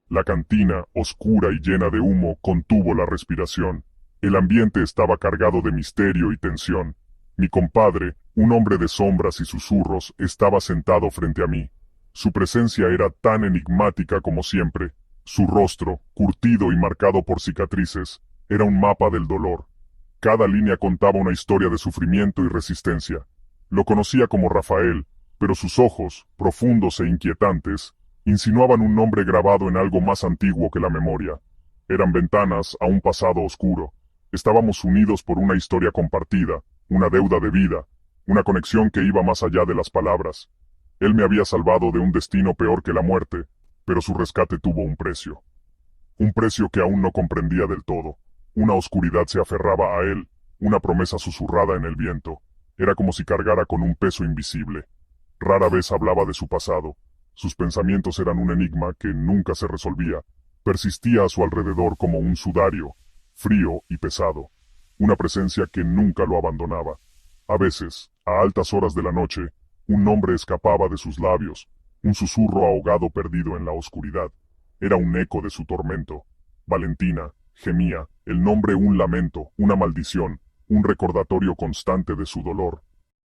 La cantina, oscura y llena de humo, contuvo la respiración. El ambiente estaba cargado de misterio y tensión. Mi compadre, un hombre de sombras y susurros, estaba sentado frente a mí. Su presencia era tan enigmática como siempre. Su rostro, curtido y marcado por cicatrices, era un mapa del dolor. Cada línea contaba una historia de sufrimiento y resistencia. Lo conocía como Rafael, pero sus ojos, profundos e inquietantes, insinuaban un nombre grabado en algo más antiguo que la memoria. Eran ventanas a un pasado oscuro. Estábamos unidos por una historia compartida, una deuda de vida, una conexión que iba más allá de las palabras. Él me había salvado de un destino peor que la muerte, pero su rescate tuvo un precio. Un precio que aún no comprendía del todo. Una oscuridad se aferraba a él, una promesa susurrada en el viento. Era como si cargara con un peso invisible. Rara vez hablaba de su pasado. Sus pensamientos eran un enigma que nunca se resolvía. Persistía a su alrededor como un sudario, frío y pesado. Una presencia que nunca lo abandonaba. A veces, a altas horas de la noche, un nombre escapaba de sus labios, un susurro ahogado perdido en la oscuridad. Era un eco de su tormento. Valentina, gemía, el nombre un lamento, una maldición, un recordatorio constante de su dolor.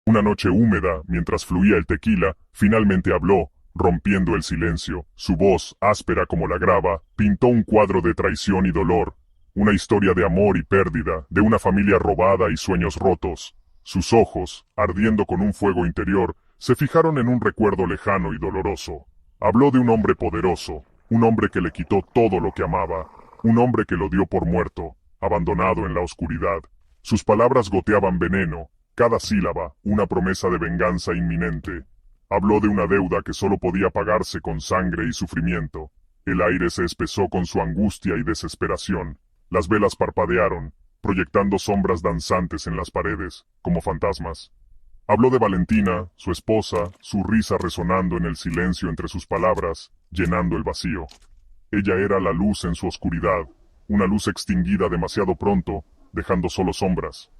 Una noche húmeda, mientras fluía el tequila, finalmente habló, rompiendo el silencio. Su voz, áspera como la grava, pintó un cuadro de traición y dolor, una historia de amor y pérdida, de una familia robada y sueños rotos. Sus ojos, ardiendo con un fuego interior, se fijaron en un recuerdo lejano y doloroso. Habló de un hombre poderoso, un hombre que le quitó todo lo que amaba, un hombre que lo dio por muerto, abandonado en la oscuridad. Sus palabras goteaban veneno, cada sílaba, una promesa de venganza inminente. Habló de una deuda que solo podía pagarse con sangre y sufrimiento. El aire se espesó con su angustia y desesperación. Las velas parpadearon, proyectando sombras danzantes en las paredes, como fantasmas. Habló de Valentina, su esposa, su risa resonando en el silencio entre sus palabras, llenando el vacío. Ella era la luz en su oscuridad, una luz extinguida demasiado pronto, dejando solo sombras.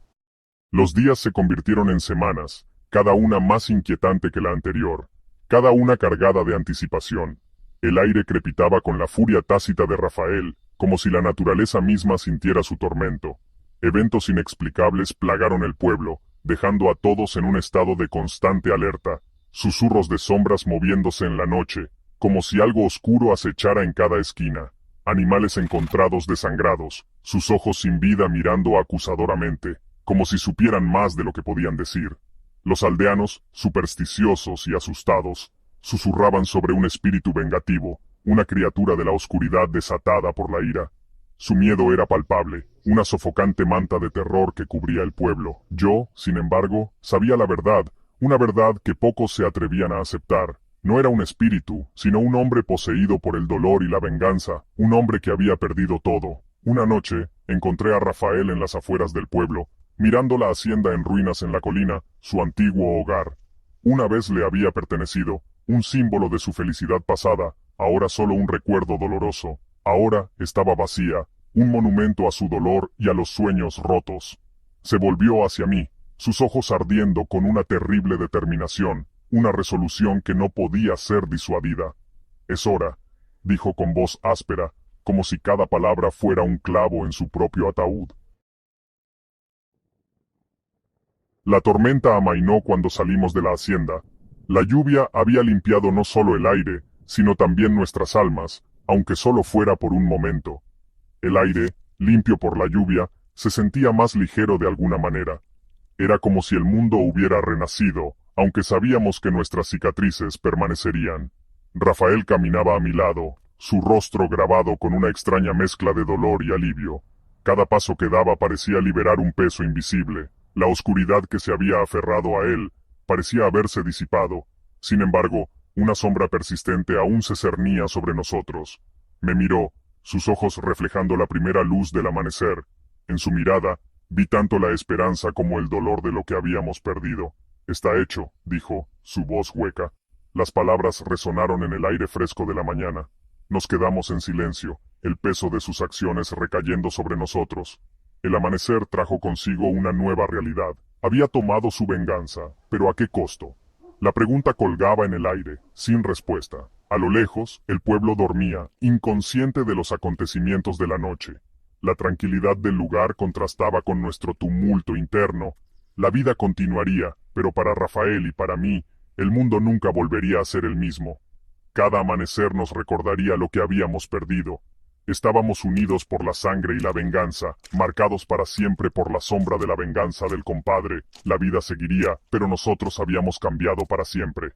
Los días se convirtieron en semanas, cada una más inquietante que la anterior, cada una cargada de anticipación. El aire crepitaba con la furia tácita de Rafael, como si la naturaleza misma sintiera su tormento. Eventos inexplicables plagaron el pueblo, dejando a todos en un estado de constante alerta, susurros de sombras moviéndose en la noche, como si algo oscuro acechara en cada esquina, animales encontrados desangrados, sus ojos sin vida mirando acusadoramente, como si supieran más de lo que podían decir. Los aldeanos, supersticiosos y asustados, susurraban sobre un espíritu vengativo, una criatura de la oscuridad desatada por la ira. Su miedo era palpable, una sofocante manta de terror que cubría el pueblo. Yo, sin embargo, sabía la verdad, una verdad que pocos se atrevían a aceptar. No era un espíritu, sino un hombre poseído por el dolor y la venganza, un hombre que había perdido todo. Una noche, encontré a Rafael en las afueras del pueblo, mirando la hacienda en ruinas en la colina, su antiguo hogar. Una vez le había pertenecido, un símbolo de su felicidad pasada, ahora solo un recuerdo doloroso. Ahora estaba vacía, un monumento a su dolor y a los sueños rotos. Se volvió hacia mí, sus ojos ardiendo con una terrible determinación, una resolución que no podía ser disuadida. «Es hora», dijo con voz áspera, como si cada palabra fuera un clavo en su propio ataúd. La tormenta amainó cuando salimos de la hacienda. La lluvia había limpiado no solo el aire, sino también nuestras almas, aunque solo fuera por un momento. El aire, limpio por la lluvia, se sentía más ligero de alguna manera. Era como si el mundo hubiera renacido, aunque sabíamos que nuestras cicatrices permanecerían. Rafael caminaba a mi lado, su rostro grabado con una extraña mezcla de dolor y alivio. Cada paso que daba parecía liberar un peso invisible. La oscuridad que se había aferrado a él parecía haberse disipado. Sin embargo, una sombra persistente aún se cernía sobre nosotros. Me miró, sus ojos reflejando la primera luz del amanecer. En su mirada, vi tanto la esperanza como el dolor de lo que habíamos perdido. «Está hecho», dijo, su voz hueca. Las palabras resonaron en el aire fresco de la mañana. Nos quedamos en silencio, el peso de sus acciones recayendo sobre nosotros. El amanecer trajo consigo una nueva realidad. Había tomado su venganza, pero ¿a qué costo? La pregunta colgaba en el aire, sin respuesta. A lo lejos, el pueblo dormía, inconsciente de los acontecimientos de la noche. La tranquilidad del lugar contrastaba con nuestro tumulto interno. La vida continuaría, pero para Rafael y para mí, el mundo nunca volvería a ser el mismo. Cada amanecer nos recordaría lo que habíamos perdido. Estábamos unidos por la sangre y la venganza, marcados para siempre por la sombra de la venganza del compadre. La vida seguiría, pero nosotros habíamos cambiado para siempre.